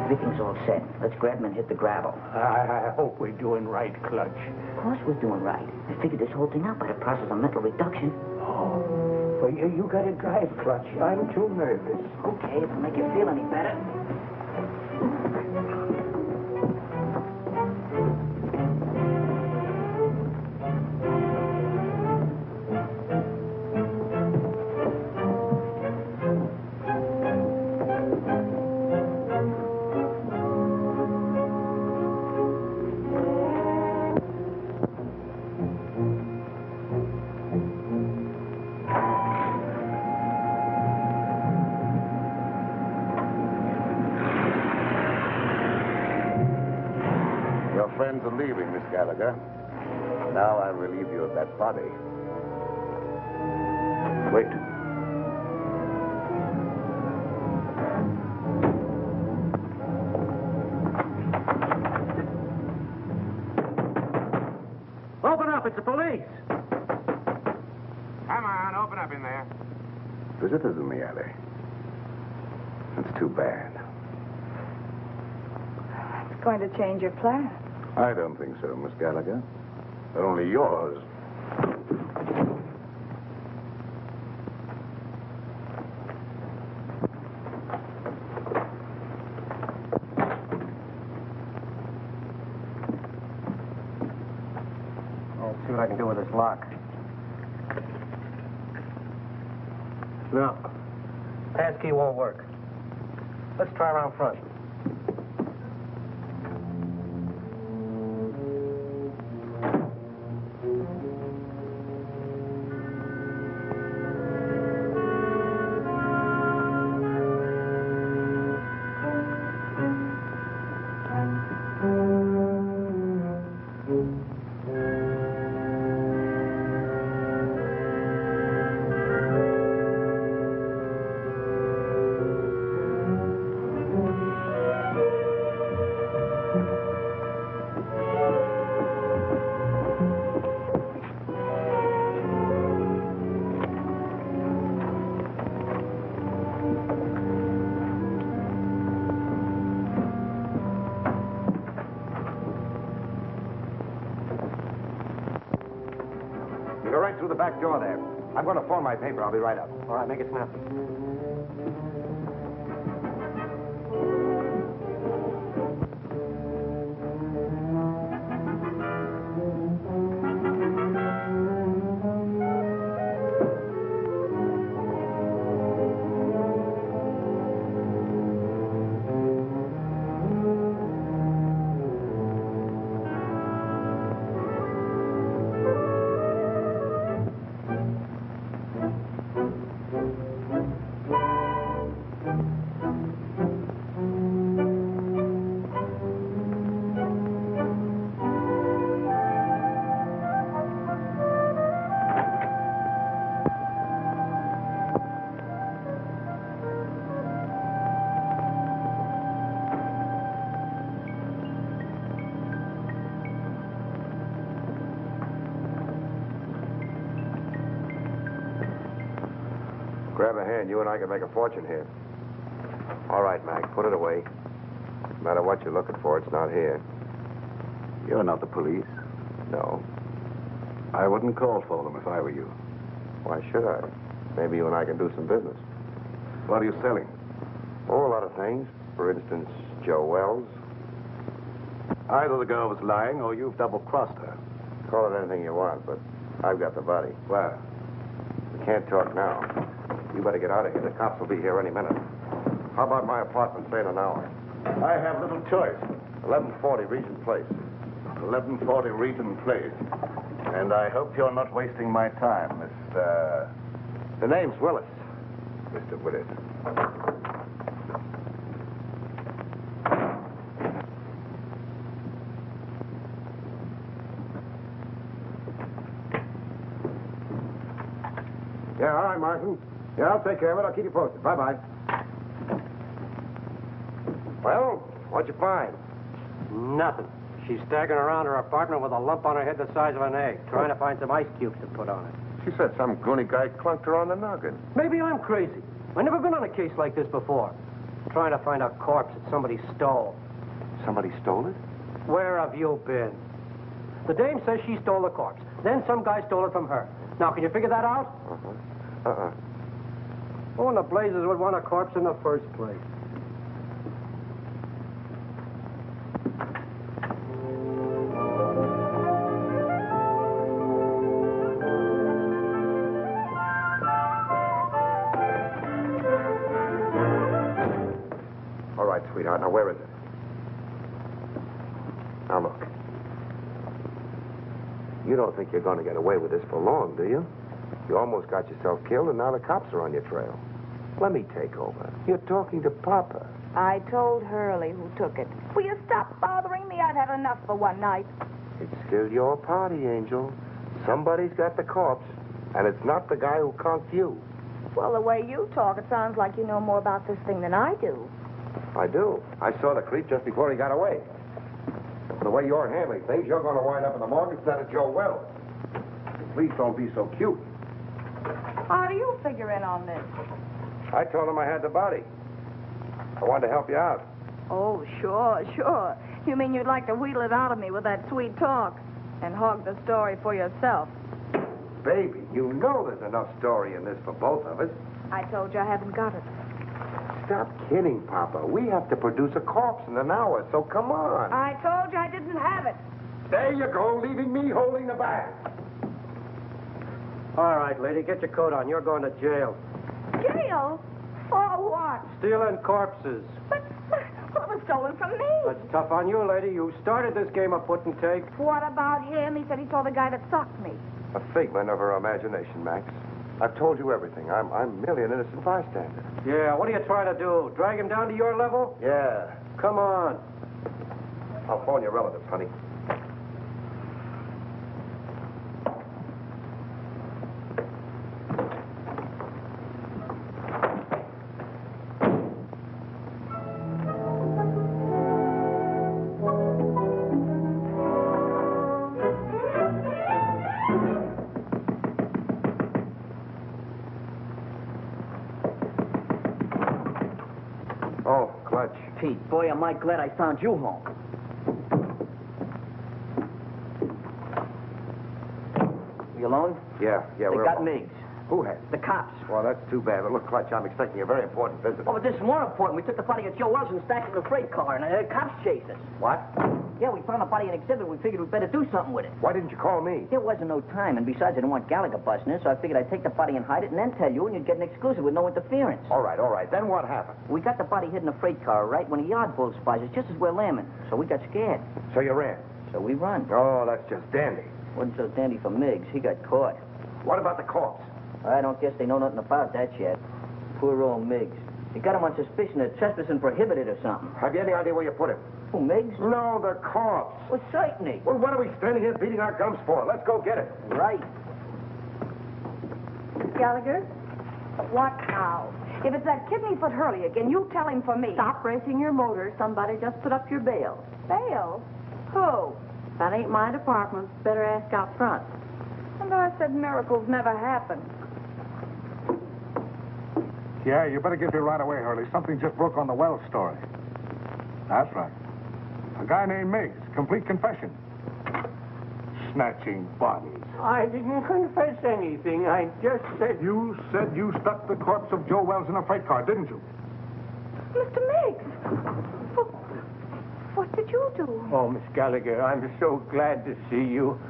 Speaker 3: Everything's all set. Let's grab him and hit the gravel.
Speaker 4: I hope we're doing right, Clutch.
Speaker 3: Of course we're doing right. I figured this whole thing out by the process of mental reduction.
Speaker 4: Oh, well, you gotta drive, Clutch. I'm too nervous.
Speaker 3: Okay, if it'll make you feel any better.
Speaker 7: Your friends are leaving, Miss Gallagher. Now I'll relieve you of that body. Wait.
Speaker 8: visitors in the alley. It's too bad.
Speaker 5: It's going to change your plan.
Speaker 8: I don't think so, Miss Gallagher. Only yours.
Speaker 2: I'll see what I can do with this lock. No. Passkey won't work. Let's try around front.
Speaker 7: Go right through the back door there. I'm going to phone my paper. I'll be right up.
Speaker 2: All right, make it snappy.
Speaker 7: Grab a hand. You and I can make a fortune here. All right, Mac. Put it away. No matter what you're looking for, it's not here.
Speaker 8: You're not the police.
Speaker 7: No.
Speaker 8: I wouldn't call for them if I were you.
Speaker 7: Why should I? Maybe you and I can do some business.
Speaker 8: What are you selling?
Speaker 7: Oh, a lot of things. For instance, Joe Wells.
Speaker 8: Either the girl was lying or you've double-crossed her.
Speaker 7: Call it anything you want, but I've got the body.
Speaker 8: Where?
Speaker 7: We can't talk now. You better get out of here. The cops will be here any minute. How about my apartment, say in an hour?
Speaker 8: I have little choice.
Speaker 7: 1140 Regent Place.
Speaker 8: 1140 Regent Place. And I hope you're not wasting my time, Mr.
Speaker 7: The name's Willis.
Speaker 8: Mr. Willis.
Speaker 7: Yeah, all right, Martin. Yeah, I'll take care of it. I'll keep you posted. Bye-bye. Well, what'd you find?
Speaker 2: Nothing. She's staggering around her apartment with a lump on her head the size of an egg, trying to find some ice cubes to put on it.
Speaker 7: She said some goony guy clunked her on the noggin.
Speaker 2: Maybe I'm crazy. I've never been on a case like this before. Trying to find a corpse that somebody stole.
Speaker 7: Somebody stole it?
Speaker 2: Where have you been? The dame says she stole the corpse. Then some guy stole it from her. Now, can you figure that out? Who in the blazes would want a corpse in the first place?
Speaker 7: All right, sweetheart. Now, where is it? Now, look. You don't think you're going to get away with this for long, do you? You almost got yourself killed, and now the cops are on your trail. Let me take over. You're talking to Papa.
Speaker 5: I told Hurley who took it. Will you stop bothering me? I've had enough for one night.
Speaker 7: It's still your party, Angel. Somebody's got the corpse, and it's not the guy who conked you.
Speaker 5: Well, the way you talk, it sounds like you know more about this thing than I do.
Speaker 7: I do. I saw the creep just before he got away. The way you're handling things, you're going to wind up in the morgue instead of Joe Wells. Please don't be so cute.
Speaker 5: How do you figure in on this?
Speaker 7: I told him I had the body. I wanted to help you out.
Speaker 5: Oh, sure. You mean you'd like to wheedle it out of me with that sweet talk and hog the story for yourself?
Speaker 7: Baby, you know there's enough story in this for both of us.
Speaker 5: I told you I haven't got it.
Speaker 7: Stop kidding, Papa. We have to produce a corpse in an hour, so come on.
Speaker 5: I told you I didn't have it.
Speaker 7: There you go, leaving me holding the bag.
Speaker 2: All right, lady, get your coat on. You're going to jail.
Speaker 5: Jail? For what?
Speaker 2: Stealing corpses.
Speaker 5: But what was stolen from me?
Speaker 2: That's tough on you, lady. You started this game of put and take.
Speaker 5: What about him? He said he saw the guy that socked me.
Speaker 7: A figment of her imagination, Max. I've told you everything. I'm merely an innocent bystander.
Speaker 2: Yeah, what are you trying to do? Drag him down to your level?
Speaker 7: Yeah.
Speaker 2: Come on.
Speaker 7: I'll phone your relatives, honey. Oh, Clutch.
Speaker 3: Pete, boy, am I glad I found you home. You alone?
Speaker 7: Yeah,
Speaker 3: They
Speaker 7: we're
Speaker 3: got
Speaker 7: alone.
Speaker 3: Miggs.
Speaker 7: Who has?
Speaker 3: The cops.
Speaker 7: Well, that's too bad. But look, Clutch, I'm expecting a very important visitor.
Speaker 3: Oh, but this is more important. We took the body of Joe Wells and stacked it in a freight car, and the cops chased us.
Speaker 7: What?
Speaker 3: Yeah, we found the body in exhibit. We figured we'd better do something with it.
Speaker 7: Why didn't you call me?
Speaker 3: There wasn't no time, and besides, I didn't want Gallagher busting in, so I figured I'd take the body and hide it and then tell you, and you'd get an exclusive with no interference.
Speaker 7: All right. Then what happened?
Speaker 3: We got the body hid in a freight car, right, when a yard bull spies us just as we're lambing. So we got scared.
Speaker 7: So you ran?
Speaker 3: So we run.
Speaker 7: Oh, that's just dandy.
Speaker 3: Wasn't so dandy for Miggs. He got caught.
Speaker 7: What about the corpse?
Speaker 3: I don't guess they know nothing about that yet. Poor old Miggs. They got him on suspicion of trespassing prohibited or something.
Speaker 7: Have you any idea where you put him?
Speaker 3: Who, Miggs?
Speaker 7: No, the corpse.
Speaker 3: Well, certainly.
Speaker 7: Well, what are we standing here beating our gums for? Let's go get it.
Speaker 3: Right.
Speaker 5: Gallagher? What now? If it's that kidney-foot Hurley again, you tell him for me.
Speaker 10: Stop racing your motor. Somebody just put up your bail.
Speaker 5: Bail? Who?
Speaker 10: That ain't my department. Better ask out front.
Speaker 5: And I said miracles never happen.
Speaker 11: Yeah, you better get here right away, Hurley. Something just broke on the Wells story. That's right. A guy named Miggs. Complete confession. Snatching bodies.
Speaker 4: I didn't confess anything. I just said...
Speaker 11: You said you stuck the corpse of Joe Wells in a freight car, didn't you?
Speaker 5: Mr. Miggs! What did you do?
Speaker 4: Oh, Miss Gallagher, I'm so glad to see you.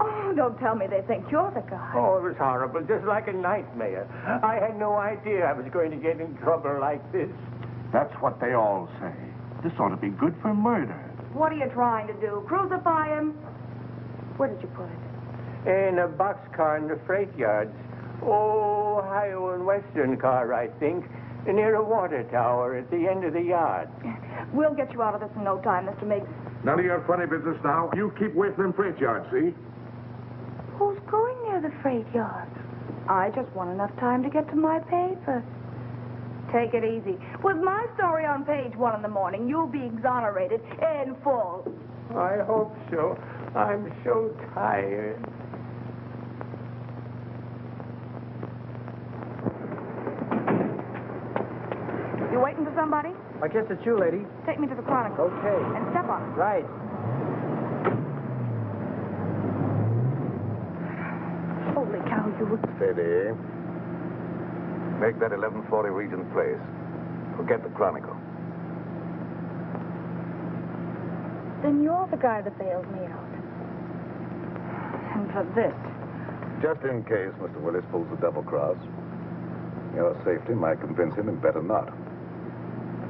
Speaker 5: Oh, don't tell me they think you're the guy.
Speaker 4: Oh, it was horrible, just like a nightmare. I had no idea I was going to get in trouble like this.
Speaker 11: That's what they all say. This ought to be good for murder.
Speaker 5: What are you trying to do? Crucify him? Where did you put it?
Speaker 4: In a boxcar in the freight yards. Oh, Ohio and Western car, I think. Near a water tower at the end of the yard.
Speaker 5: We'll get you out of this in no time, Mr. Miggs.
Speaker 11: None of your funny business now. You keep away from them freight yards, see?
Speaker 5: Who's going near the freight yard? I just want enough time to get to my paper. Take it easy. With my story on page 1 in the morning, you'll be exonerated in full.
Speaker 4: I hope so. I'm so tired.
Speaker 5: You waiting for somebody?
Speaker 2: I guess it's you, lady.
Speaker 5: Take me to the Chronicle.
Speaker 2: Okay.
Speaker 5: And step on it.
Speaker 2: Right.
Speaker 5: Holy cow, you...
Speaker 8: Steady. Make that 1140 Regent Place. Forget the Chronicle.
Speaker 5: Then you're the guy that bailed me out. And for this.
Speaker 8: Just in case Mr. Willis pulls a double cross, your safety might convince him and better not.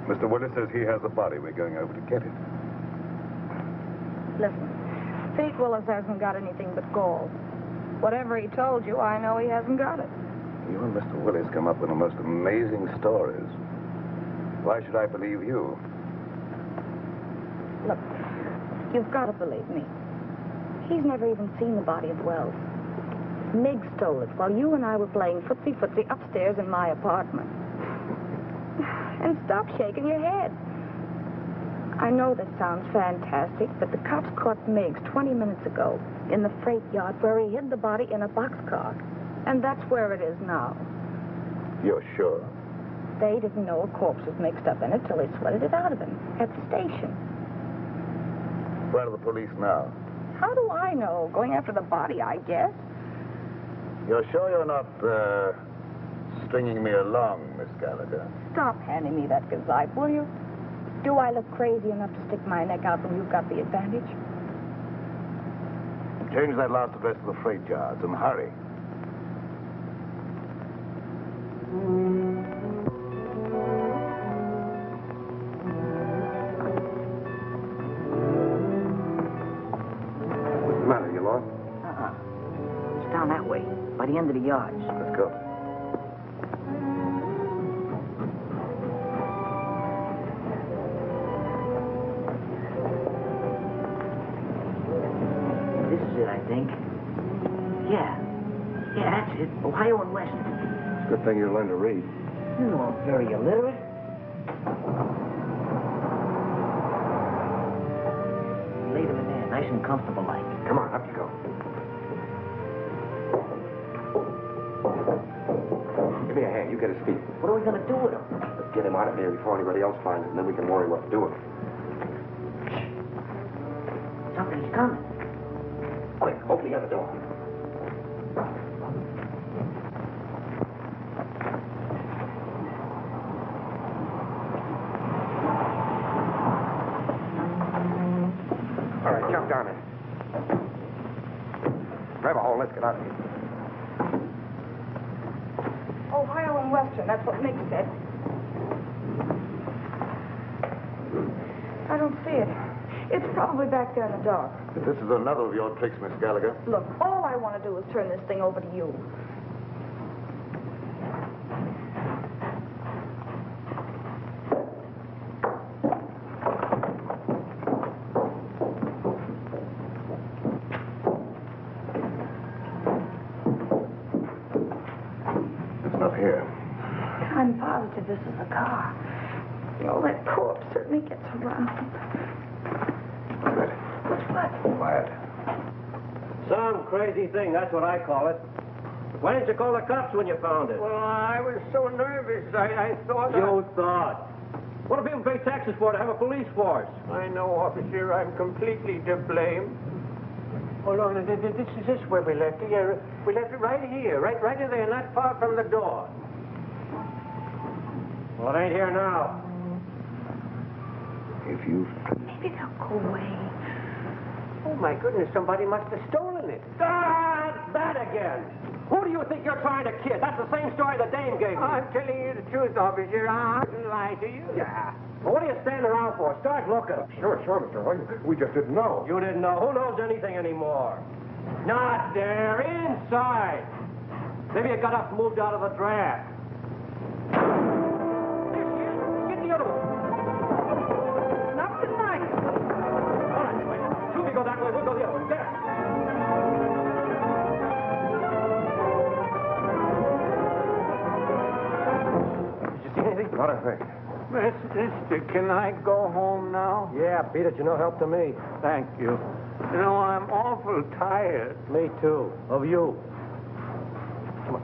Speaker 8: Mr. Willis says he has a body. We're going over to get it.
Speaker 5: Listen, Pete Willis hasn't got anything but gall. Whatever he told you, I know he hasn't got it.
Speaker 8: You and Mr. Willis come up with the most amazing stories. Why should I believe you?
Speaker 5: Look, you've got to believe me. He's never even seen the body of Wells. Miggs stole it while you and I were playing footsie-footsie upstairs in my apartment. And stop shaking your head. I know this sounds fantastic, but the cops caught Miggs 20 minutes ago in the freight yard where he hid the body in a boxcar. And that's where it is now.
Speaker 8: You're sure?
Speaker 5: They didn't know a corpse was mixed up in it till they sweated it out of him at the station.
Speaker 8: Where are the police now?
Speaker 5: How do I know? Going after the body, I guess.
Speaker 8: You're sure you're not, stringing me along, Miss Gallagher?
Speaker 5: Stop handing me that gazeppe, will you? Do I look crazy enough to stick my neck out when you've got the advantage?
Speaker 8: Change that last address to the freight yards and hurry.
Speaker 9: What's the matter? You lost?
Speaker 3: It's down that way, by the end of the yards.
Speaker 8: Let's go.
Speaker 3: This is it, I think. Yeah, that's it. Ohio and West.
Speaker 9: It's a good thing you learned to read.
Speaker 3: You are very illiterate. Laid him in there, nice and comfortable like.
Speaker 9: Come on, up you go. Give me a hand. You get his feet.
Speaker 3: What are we going to do with him?
Speaker 9: Let's get him out of here before anybody else finds it, and then we can worry what to do with him.
Speaker 3: Something's coming.
Speaker 9: Quick, open the other door. All right, jump down in. Grab a hole. Let's get out of here.
Speaker 5: Ohio and Western, that's what Nick said. I don't see it. It's probably back there in the dark.
Speaker 8: If this is another of your tricks, Miss Gallagher.
Speaker 5: Look, all I want to do is turn this thing over to you.
Speaker 8: It's not here.
Speaker 5: I'm positive this is a car. You know, that corpse certainly gets around.
Speaker 8: Good.
Speaker 5: What?
Speaker 8: Quiet.
Speaker 2: Some crazy thing, that's what I call it. Why didn't you call the cops when you found it?
Speaker 4: Well, I was so nervous. I thought.
Speaker 2: You thought. What do people pay taxes for to have a police force?
Speaker 4: I know, officer. I'm completely to blame. Hold on. This is where we left it. Yeah, we left it right here, right in there, not far from the door.
Speaker 2: Well, it ain't here now.
Speaker 8: If you...
Speaker 5: Maybe they'll go away.
Speaker 4: Oh, my goodness. Somebody must have stolen it.
Speaker 2: Ah, that again. Who do you think you're trying to kid? That's the same story the dame gave me.
Speaker 4: I'm telling you the truth, officer. I didn't lie to you.
Speaker 2: Yeah. Well, what are you standing around for? Start looking.
Speaker 9: Sure, Mr. Hoy. We just didn't know.
Speaker 2: You didn't know. Who knows anything anymore? Not there. Inside. Maybe it got up and moved out of the draft. Get the other one.
Speaker 5: Not tonight.
Speaker 2: All right, wait. Two go that way. We'll go the other way. There. Did you see anything?
Speaker 9: Not a thing.
Speaker 4: Mister, can I go home now?
Speaker 2: Yeah, Pete, it's no help to me.
Speaker 4: Thank you. You know, I'm awful tired.
Speaker 2: Me too. Of you. Come on.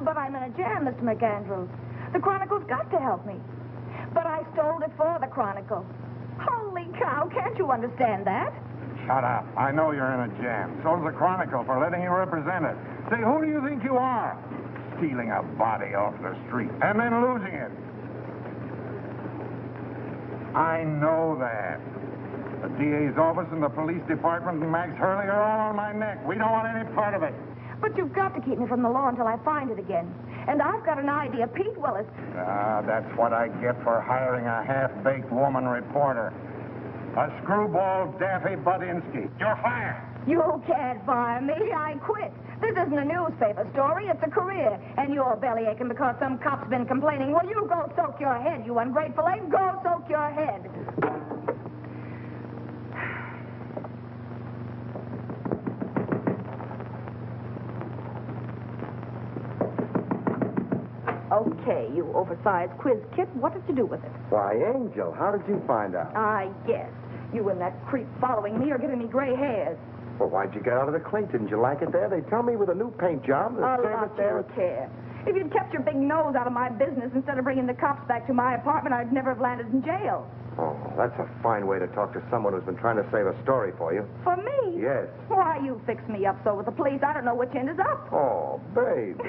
Speaker 5: But I'm in a jam, Mr. McAndrews. The Chronicle's got to help me. But I stole it for the Chronicle. Holy cow, can't you understand that?
Speaker 11: Shut up. I know you're in a jam. So's the Chronicle for letting you represent it. Say, who do you think you are? Stealing a body off the street and then losing it. I know that. The DA's office and the police department and Max Hurley are all on my neck. We don't want any part of it.
Speaker 5: But you've got to keep me from the law until I find it again. And I've got an idea. Pete Willis.
Speaker 11: Ah, that's what I get for hiring a half-baked woman reporter. A screwball Daffy Budinsky. You're fired.
Speaker 5: You can't fire me. I quit. This isn't a newspaper story. It's a career. And you're belly aching because some cop's been complaining. Well, you go soak your head, you ungrateful egg. Go soak your head. Okay, you oversized quiz kit. What did you do with it?
Speaker 7: Why, Angel, how did you find out?
Speaker 5: I guess. You and that creep following me are giving me gray hairs.
Speaker 7: Well, why'd you get out of the clink? Didn't you like it there? They tell me with a new paint job, the service there...
Speaker 5: I don't care. If you'd kept your big nose out of my business instead of bringing the cops back to my apartment, I'd never have landed in jail.
Speaker 7: Oh, that's a fine way to talk to someone who's been trying to save a story for you.
Speaker 5: For me?
Speaker 7: Yes.
Speaker 5: Why, you fix me up so with the police, I don't know which end is up.
Speaker 7: Oh, baby.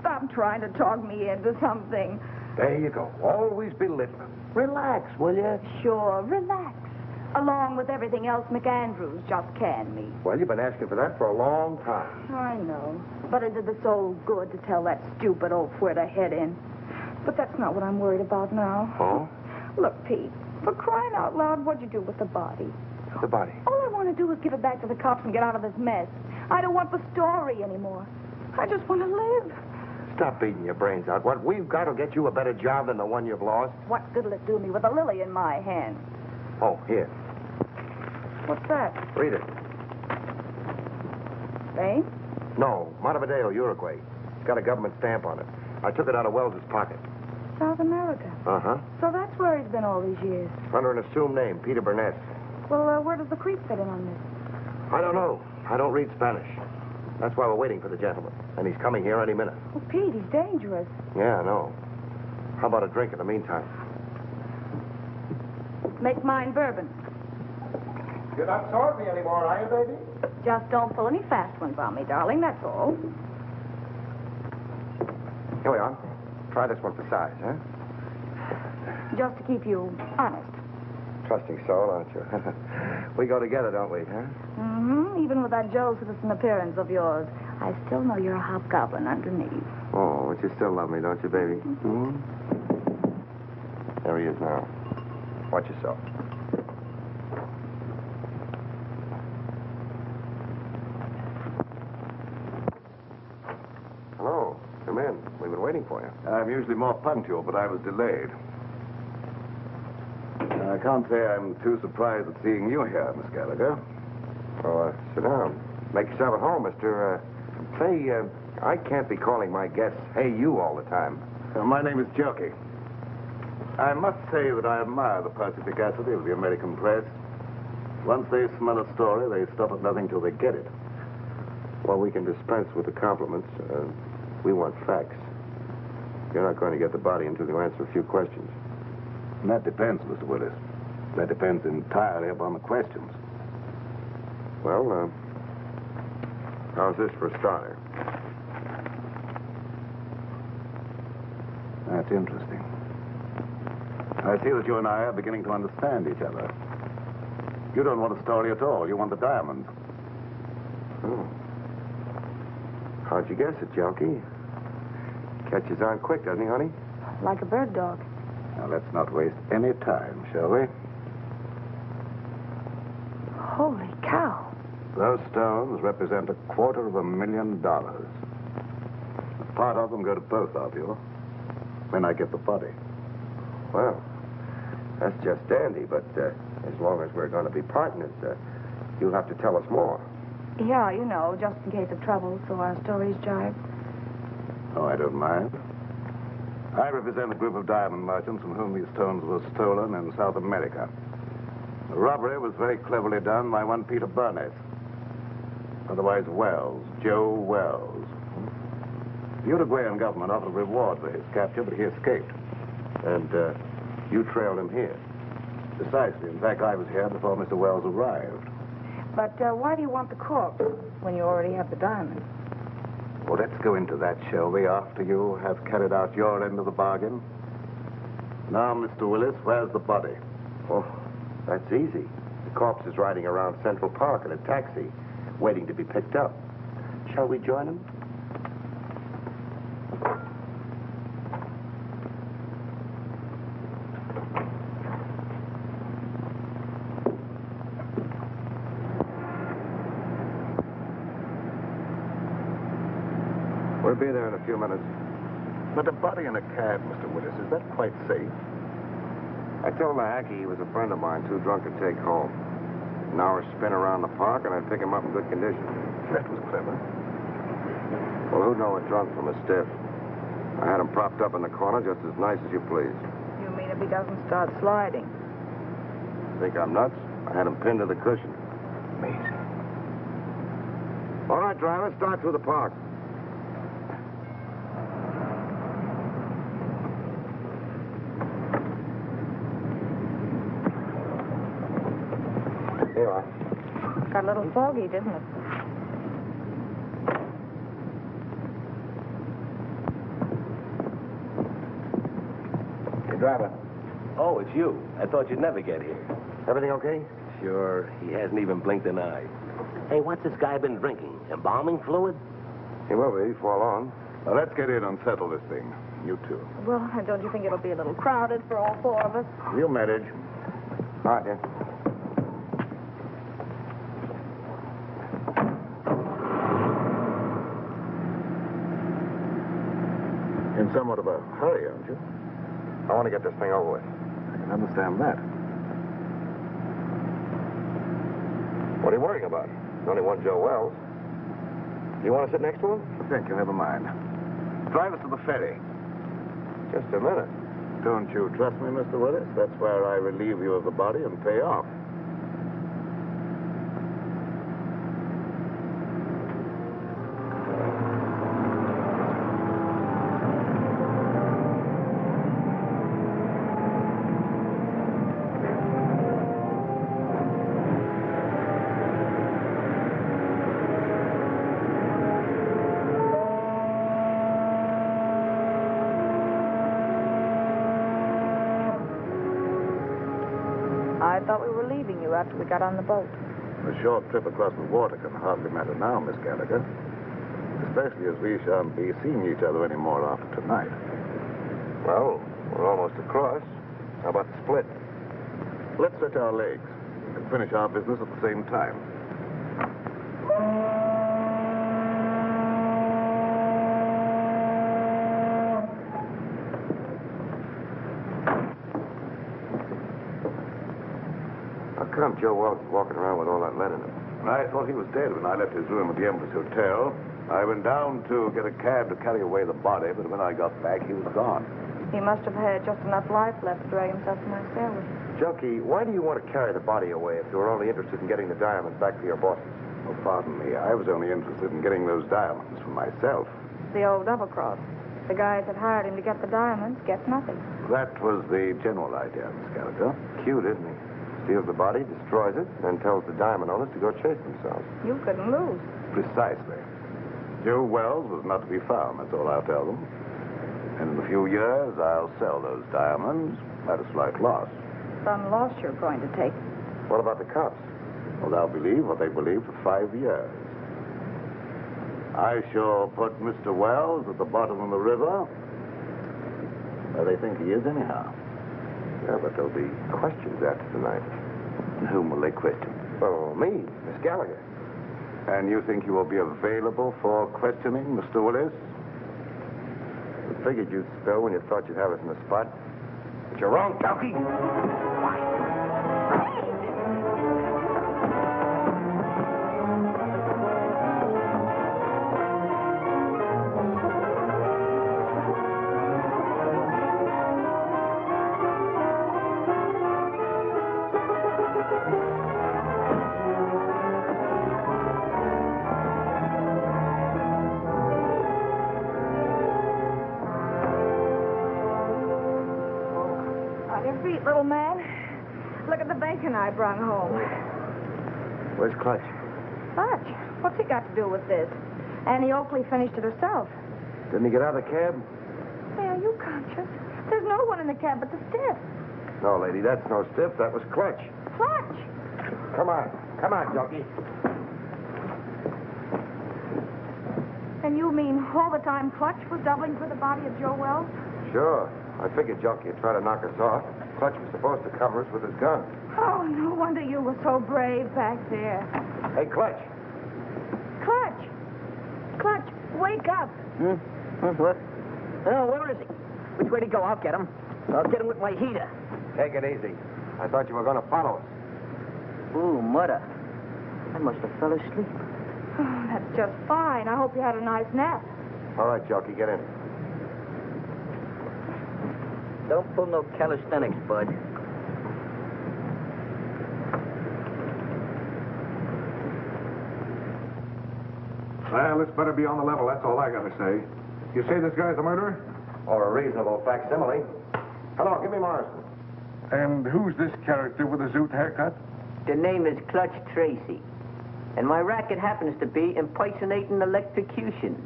Speaker 5: Stop trying to talk me into something.
Speaker 7: There you go. Always belittling. Relax, will you?
Speaker 5: Sure, relax. Along with everything else McAndrews just canned me.
Speaker 7: Well, you've been asking for that for a long time.
Speaker 5: I know. But it did the soul good to tell that stupid old where to head in. But that's not what I'm worried about now.
Speaker 7: Oh?
Speaker 5: Look, Pete, for crying out loud, what'd you do with the body?
Speaker 7: The body?
Speaker 5: All I want to do is give it back to the cops and get out of this mess. I don't want the story anymore. I just want to live.
Speaker 7: Stop beating your brains out. What we've got will get you a better job than the one you've lost.
Speaker 5: What good'll it do me with a lily in my hand?
Speaker 7: Oh, here.
Speaker 5: What's that?
Speaker 7: Read it.
Speaker 5: Spain?
Speaker 7: No, Montevideo, Uruguay. It's got a government stamp on it. I took it out of Wells's pocket.
Speaker 5: South America.
Speaker 7: Uh-huh.
Speaker 5: So that's where he's been all these years.
Speaker 7: Under an assumed name, Peter Burnett.
Speaker 5: Well, where does the creep fit in on this?
Speaker 7: I don't know. I don't read Spanish. That's why we're waiting for the gentleman. And he's coming here any minute.
Speaker 5: Well, Pete, he's dangerous.
Speaker 7: Yeah, I know. How about a drink in the meantime?
Speaker 5: Make mine bourbon.
Speaker 7: You're not sorry me anymore, are you, baby?
Speaker 5: Just don't pull any fast ones on me, darling, that's all.
Speaker 7: Here we are. Try this one for size, huh?
Speaker 5: Just to keep you honest.
Speaker 7: Trusting soul, aren't you? We go together, don't we, huh?
Speaker 5: Mm-hmm. Even with that Joe citizen appearance of yours, I still know you're a hobgoblin underneath.
Speaker 7: Oh, but you still love me, don't you, baby? Mm-hmm. There he is now. Watch yourself. Hello. Come in. We've been waiting for you.
Speaker 8: I'm usually more punctual, but I was delayed. I can't say I'm too surprised at seeing you here, Miss Gallagher.
Speaker 7: Oh, sit down. Make yourself at home, Mr. I can't be calling my guests, hey, you, all the time.
Speaker 8: My name is Jerky. I must say that I admire the perspicacity of the American press. Once they smell a story, they stop at nothing till they get it.
Speaker 7: Well, we can dispense with the compliments. We want facts. You're not going to get the body until you answer a few questions.
Speaker 8: And that depends, Mr. Willis. That depends entirely upon the questions.
Speaker 7: Well, how's this for a starter?
Speaker 8: That's interesting. I see that you and I are beginning to understand each other. You don't want a story at all. You want the diamond.
Speaker 7: Oh. How'd you guess it, Jelky? Catches on quick, doesn't he, honey?
Speaker 5: Like a bird dog.
Speaker 8: Now, let's not waste any time, shall we?
Speaker 5: Holy cow.
Speaker 8: Those stones represent $250,000. Part of them go to both of you when I get the body.
Speaker 7: Well, that's just dandy, but as long as we're going to be partners, you'll have to tell us more.
Speaker 5: Yeah, you know, just in case of trouble, so our stories jive.
Speaker 8: Oh, I don't mind. I represent a group of diamond merchants from whom these stones were stolen in South America. The robbery was very cleverly done by one Peter Burnett. Otherwise Wells, Joe Wells. The Uruguayan government offered a reward for his capture, but he escaped.
Speaker 7: And you trailed him here?
Speaker 8: Precisely. In fact, I was here before Mr. Wells arrived.
Speaker 5: But why do you want the corpse when you already have the diamond?
Speaker 8: Well, let's go into that, shall we, after you have carried out your end of the bargain? Now, Mr. Willis, where's the body?
Speaker 7: Oh, that's easy. The corpse is riding around Central Park in a taxi, waiting to be picked up. Shall we join him? We'll be there in a few minutes.
Speaker 8: But a body in a cab, Mr. Willis, is that quite safe?
Speaker 7: I told the hacky he was a friend of mine, too drunk to take home. An hour spin around the park, and I'd pick him up in good condition.
Speaker 8: That was clever.
Speaker 7: Well, who'd know a drunk from a stiff? I had him propped up in the corner just as nice as you please.
Speaker 5: You mean if he doesn't start sliding?
Speaker 7: Think I'm nuts? I had him pinned to the cushion.
Speaker 8: Amazing.
Speaker 7: All right, driver, start through the park. Here you are.
Speaker 5: Got a little foggy, didn't it?
Speaker 7: Hey, driver.
Speaker 12: Oh, it's you. I thought you'd never get here.
Speaker 7: Everything okay?
Speaker 12: Sure. He hasn't even blinked an eye. Hey, what's this guy been drinking? Embalming fluid?
Speaker 7: He will be before long.
Speaker 8: Now, let's get in and settle this thing. You two.
Speaker 5: Well, don't you think it'll be a little crowded for all four of us?
Speaker 8: You manage.
Speaker 7: All right, then.
Speaker 8: In somewhat of a hurry, aren't you?
Speaker 7: I want to get this thing over with.
Speaker 8: I can understand that.
Speaker 7: What are you worrying about? There's only one Joe Wells. Do you want to sit next to him?
Speaker 8: Thank you, never mind. Drive us to the ferry.
Speaker 7: Just a minute.
Speaker 8: Don't you trust me, Mr. Willis? That's where I relieve you of the body and pay off.
Speaker 5: I thought we were leaving you after we got on the boat.
Speaker 8: A short trip across the water can hardly matter now, Miss Gallagher. Especially as we shan't be seeing each other anymore after tonight.
Speaker 7: Well, we're almost across. How about the split?
Speaker 8: Let's stretch our legs and finish our business at the same time.
Speaker 7: How come Joe Wells is walking around with all that lead in him?
Speaker 8: I thought he was dead when I left his room at the Empress Hotel. I went down to get a cab to carry away the body, but when I got back, he was gone.
Speaker 5: He must have had just enough life left to drag himself to my cell.
Speaker 7: Junkie, why do you want to carry the body away if you were only interested in getting the diamonds back to your bosses?
Speaker 8: Oh, pardon me. I was only interested in getting those diamonds for myself.
Speaker 5: The old double-cross. The guys that hired him to get the diamonds get nothing.
Speaker 8: That was the general idea, Miss Gallagher.
Speaker 7: Cute, isn't he? Steals the body, destroys it, then tells the diamond owners to go chase themselves.
Speaker 5: You couldn't lose.
Speaker 8: Precisely. Joe Wells was not to be found, that's all I'll tell them. And in a few years, I'll sell those diamonds at a slight loss.
Speaker 5: Some loss you're going to take.
Speaker 7: What about the cops?
Speaker 8: Well, they'll believe what they believe for 5 years. I shall put Mr. Wells at the bottom of the river, where they think he is anyhow.
Speaker 7: Yeah, but there'll be questions after tonight.
Speaker 8: And whom will they question?
Speaker 7: Oh, me, Miss Gallagher.
Speaker 8: And you think you will be available for questioning, Mr. Willis?
Speaker 7: I figured you'd spill when you thought you'd have us in the spot. But you're wrong, Junkie.
Speaker 5: Little man, look at the bacon I brought home.
Speaker 7: Where's Clutch?
Speaker 5: Clutch? What's he got to do with this? Annie Oakley finished it herself.
Speaker 7: Didn't he get out of the cab?
Speaker 5: Hey, are you conscious? There's no one in the cab but the stiff.
Speaker 7: No, lady, that's no stiff. That was Clutch.
Speaker 5: Clutch?
Speaker 7: Come on. Come on, Junkie.
Speaker 5: And you mean all the time Clutch was doubling for the body of Joe Wells?
Speaker 7: Sure. I figured Junkie would try to knock us off. Clutch was supposed to cover us with his gun.
Speaker 5: Oh, no wonder you were so brave back there.
Speaker 7: Hey, Clutch.
Speaker 5: Clutch! Clutch, wake up.
Speaker 3: What? Oh, where is he? Which way to go? I'll get him. I'll get him with my heater.
Speaker 7: Take it easy. I thought you were going to follow us.
Speaker 3: Ooh, mother. I must have fell asleep.
Speaker 5: Oh, that's just fine. I hope you had a nice nap.
Speaker 7: All right, Junkie, get in.
Speaker 3: Don't pull no calisthenics, bud.
Speaker 11: Well, this better be on the level, that's all I gotta say. You say this guy's a murderer?
Speaker 7: Or a reasonable facsimile. Hello, give me Morrison.
Speaker 11: And who's this character with the zoot haircut?
Speaker 3: The name is Clutch Tracy. And my racket happens to be impersonating electrocutions.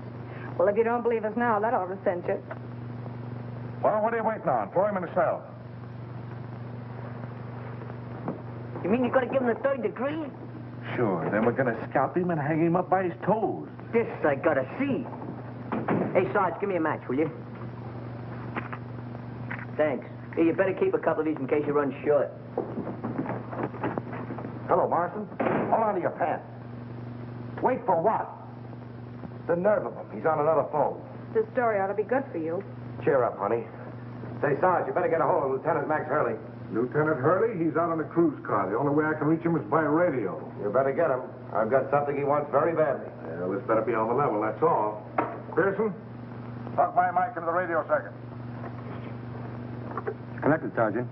Speaker 5: Well, if you don't believe us now, that ought to cinch it.
Speaker 11: Well, what are you waiting on? Throw him in the cell.
Speaker 3: You mean you're going to give him the 3rd degree?
Speaker 11: Sure, then we're gonna scalp him and hang him up by his toes.
Speaker 3: This I gotta see. Hey, Sarge, give me a match, will you? Thanks. Hey, you better keep a couple of these in case you run short.
Speaker 7: Hello, Morrison. Hold on to your pants. Wait for what? The nerve of him. He's on another phone.
Speaker 5: This story ought to be good for you.
Speaker 7: Cheer up, honey. Say, Sarge, you better get a hold of Lieutenant Max Hurley.
Speaker 11: Lieutenant Hurley, he's out on a cruise car. The only way I can reach him is by radio.
Speaker 7: You better get him. I've got something he wants very badly.
Speaker 11: Well, this better be on the level, that's all. Pearson, plug my mic into the radio second.
Speaker 7: Connected, Sergeant.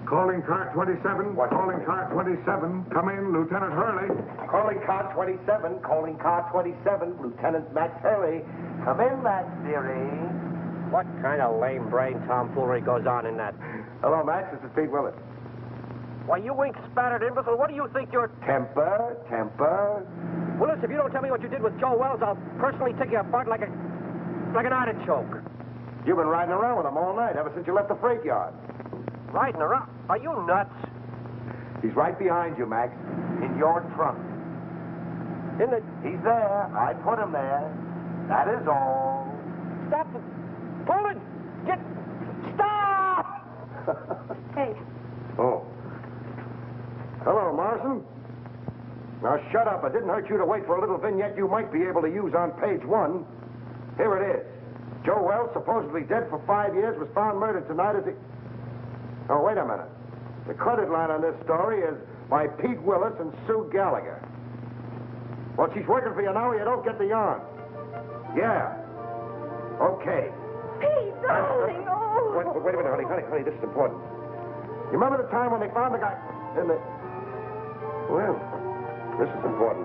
Speaker 11: Calling car 27.
Speaker 7: What?
Speaker 11: Calling car 27. Come in, Lieutenant Hurley.
Speaker 7: Calling car 27. Calling car 27. Lieutenant Max Hurley. Come in, Max, dearie.
Speaker 2: What kind of lame brain tomfoolery goes on in that?
Speaker 7: Hello, Max. This is Pete Willis.
Speaker 2: Why, you ink-spattered imbecile, what do you think you're...
Speaker 7: Temper.
Speaker 2: Willis, if you don't tell me what you did with Joe Wells, I'll personally take you apart like an artichoke.
Speaker 7: You've been riding around with him all night, ever since you left the freight yard.
Speaker 2: Riding around? Are you nuts?
Speaker 7: He's right behind you, Max. In your trunk.
Speaker 2: In the...
Speaker 7: He's there. I put him there. That is all.
Speaker 2: Stop it. Pull it. Get... Stop!
Speaker 5: Hey.
Speaker 7: Oh. Hello, Morrison. Now, shut up. It didn't hurt you to wait for a little vignette you might be able to use on page 1. Here it is. Joe Wells, supposedly dead for 5 years, was found murdered tonight as he... Oh, wait a minute. The credit line on this story is by Pete Willis and Sue Gallagher. Well, she's working for you now, or you don't get the yarn. Yeah. Okay.
Speaker 5: Pete, darling, oh.
Speaker 7: Wait a minute, honey, this is important. You remember the time when they found the guy in the... Well, this is important.